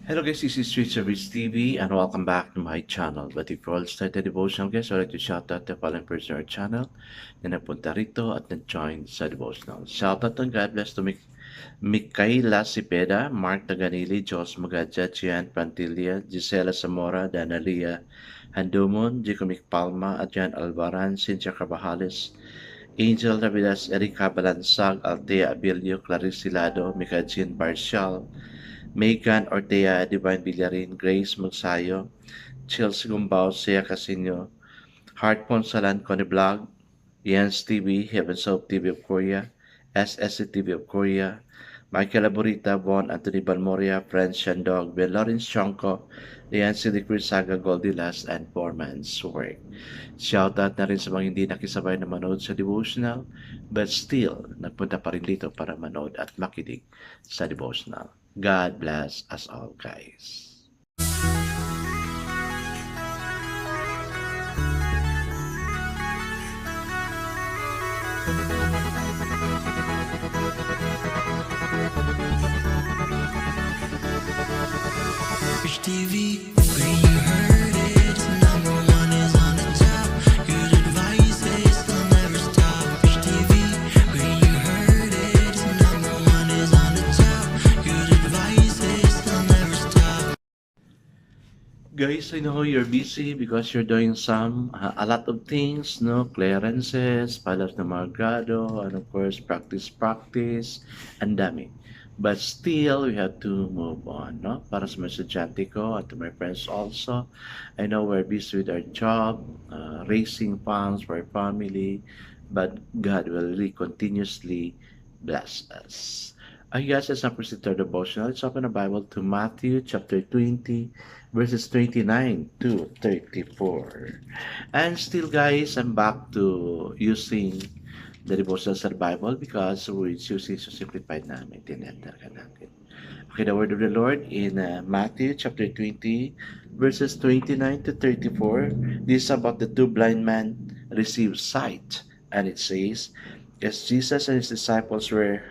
Hello guys, this is Street Service TV and welcome back to my channel. But if you all started devotional guys, I'd like to shout out the following person on our channel na napunta rito at nag-join sa devotional. Shout out and God bless to Mikaela Cepeda, Mark Taganili, Jos Magadja, Gian Pantilla, Gisela Zamora, Danalia Handumon, Jicomic Palma, Adrian Alvaran, Cynthia Carbajales, Angel Navidas, Erika Balansag, Altea Abilio, Clarice Hilado, Mika Jean Barcial, Megan Ortea, Divine Villarin, Grace Magsayo, Chelsea Gumbao, Sia Casino, Heart Ponsalan, Connie Blog, Jens TV, Heavens Hope TV of Korea, SSC TV of Korea, Michael Aburita, Bon Anthony Balmoria, Friends Shandog, Ben Lawrence Chonko, Lian Silicri Saga, Goldilas, and Foreman's Work. Shoutout na rin sa mga hindi nakisabay na manood sa devotional, but still, nagpunta pa rin dito para manood at makinig sa devotional. God bless us all, guys. Rich TV, where you heard it, number one is on the top. Good advice is they'll never stop. Rich TV, where you heard it, number one is on the top. Good advice is they'll never stop. Guys, I know you're busy because you're doing a lot of things, no? Clearances, palas na mga grado, and of course, practice, and dami. But still, we have to move on, no? Para sa mga estudyante ko at to my friends also. I know we're busy with our job, raising funds for our family, but God will really continuously bless us. I guess it's not proceed to our devotional. Let's open the Bible to Matthew chapter 20, verses 29 to 34. And still, guys, I'm back to using the devotional sa Bible because we're using so simplified na maintindihan talaga natin. Okay, the word of the Lord in Matthew chapter 20, verses 29 to 34. This is about the two blind men received sight. And it says, as Jesus and his disciples were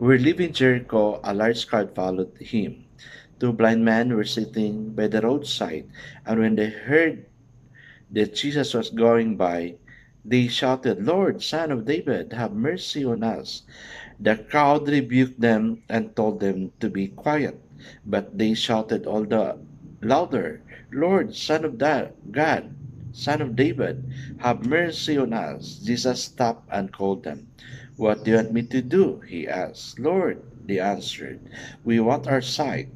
leaving Jericho, a large crowd followed him. Two blind men were sitting by the roadside, and when they heard that Jesus was going by, they shouted, Lord, Son of David, have mercy on us. The crowd rebuked them and told them to be quiet, but they shouted all the louder, Lord, Son of God, Son of David, have mercy on us. Jesus stopped and called them. What do you want me to do? He asked. Lord, they answered, we want our sight.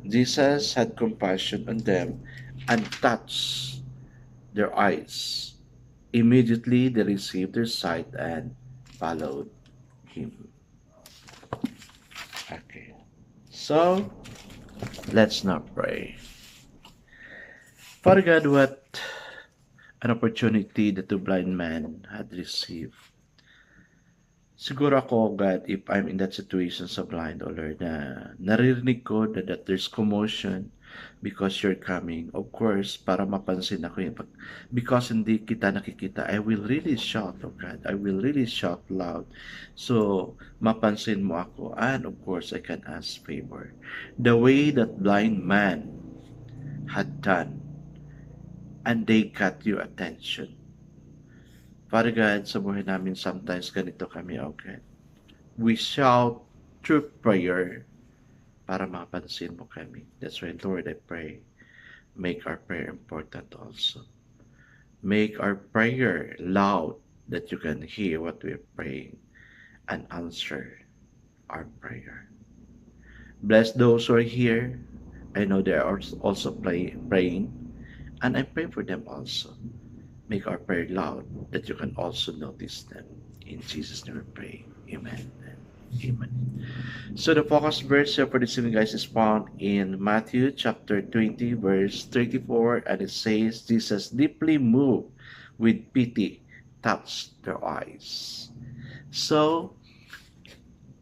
Jesus had compassion on them and touched their eyes. Immediately they received their sight and followed him. Okay. So, let's now pray. Father God, what an opportunity the two blind men had received. Siguro ako, God, if I'm in that situation sa blind, O Lord, na naririnig ko that there's commotion because you're coming. Of course, para mapansin ako yun. Because hindi kita nakikita, I will really shout, oh God. I will really shout loud. So, mapansin mo ako. And of course, I can ask favor. The way that blind man had done, and they got your attention. Father God, sa buhay namin sometimes ganito kami, okay? We shout through prayer para mapansin mo kami. That's why, Lord, I pray, make our prayer important also. Make our prayer loud that you can hear what we're praying and answer our prayer. Bless those who are here. I know they are also praying, and I pray for them also. Make our prayer loud that you can also notice them. In Jesus' name we pray. Amen and amen. So the focus verse for this evening, guys, is found in Matthew chapter 20, verse 34, and it says, Jesus, deeply moved with pity, touched their eyes. So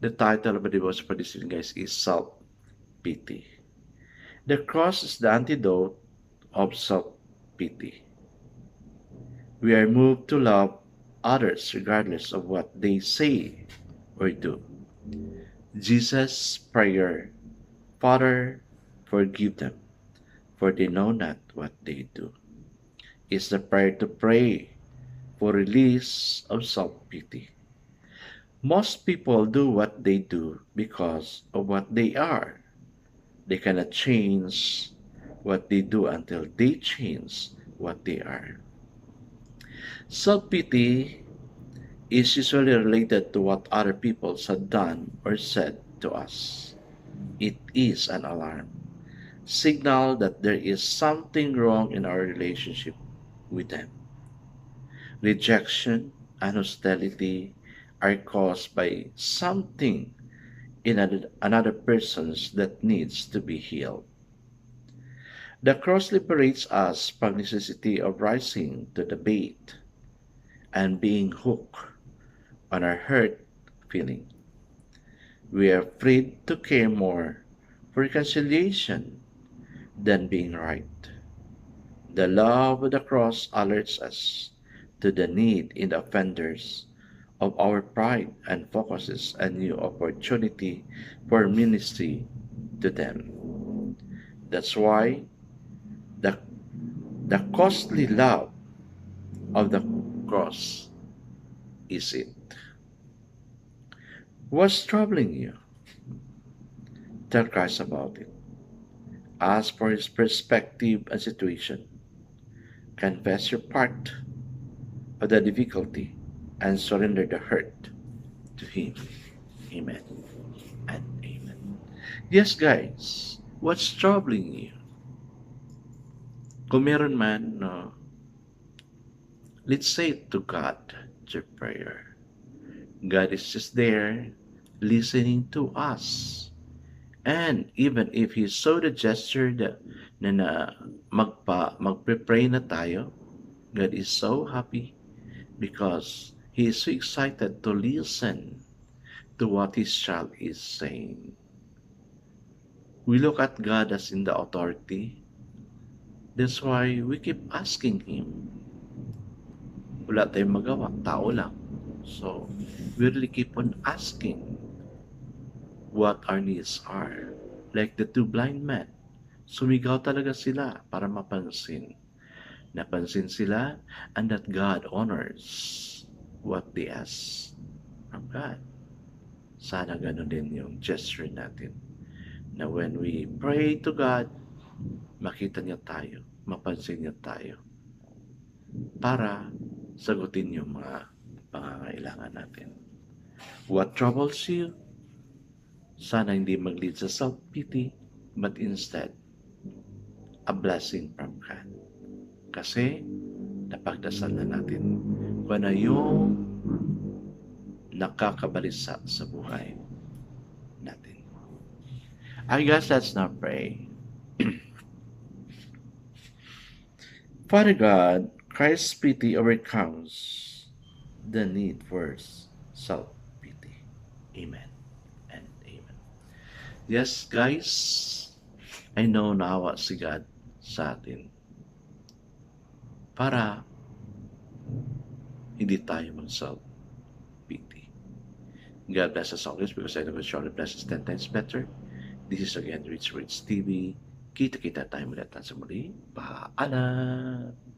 the title of the devotion for this evening, guys, is self-pity. The cross is the antidote of self-pity. We are moved to love others regardless of what they say or do. Jesus' prayer Father, forgive them, for they know not what they do. Is the prayer to pray for release of self-pity. Most people do what they do because of what they are. They cannot change what they do until they change what they are. Self-pity is usually related to what other people have done or said to us. It is an alarm, signal that there is something wrong in our relationship with them. Rejection and hostility are caused by something in another person's that needs to be healed. The cross liberates us from necessity of rising to the bait and being hooked on our hurt feeling. We are freed to care more for reconciliation than being right. The love of the cross alerts us to the need in the offenders of our pride and focuses a new opportunity for ministry to them. That's why the, the costly love of the cross is it. What's troubling you? Tell Christ about it. Ask for his perspective and situation. Confess your part of the difficulty and surrender the hurt to him. Amen and amen. Yes, guys, what's troubling you? Kung meron man, no, let's say it to God, your prayer. God is just there listening to us. And even if He saw the gesture na magpe-pray na tayo, God is so happy because He is so excited to listen to what His child is saying. We look at God as in the authority. That's why we keep asking Him. Wala tayong magawa, tao lang. So, we really keep on asking what our needs are. Like the two blind men. Sumigaw talaga sila para mapansin. Napansin sila and that God honors what they ask from God. Sana ganun din yung gesture natin. Na when we pray to God, makita niya tayo, mapansin niya tayo para sagutin yung mga pangangailangan natin. What troubles you? Sana hindi mag-lead sa self-pity, but instead, a blessing from God. Kasi, napagdasal na natin kung ano yung nakakabalisa sa buhay natin. I guess let's now pray. Father God, Christ's pity overcomes the need for self-pity. Amen and amen. Yes, guys, I know naawa si God sa atin para hindi tayo mag-self-pity. God bless us always because I know God surely blesses 10 times better. This is again Rich TV. Kita-kita tayo ulit sa muli. Paalam!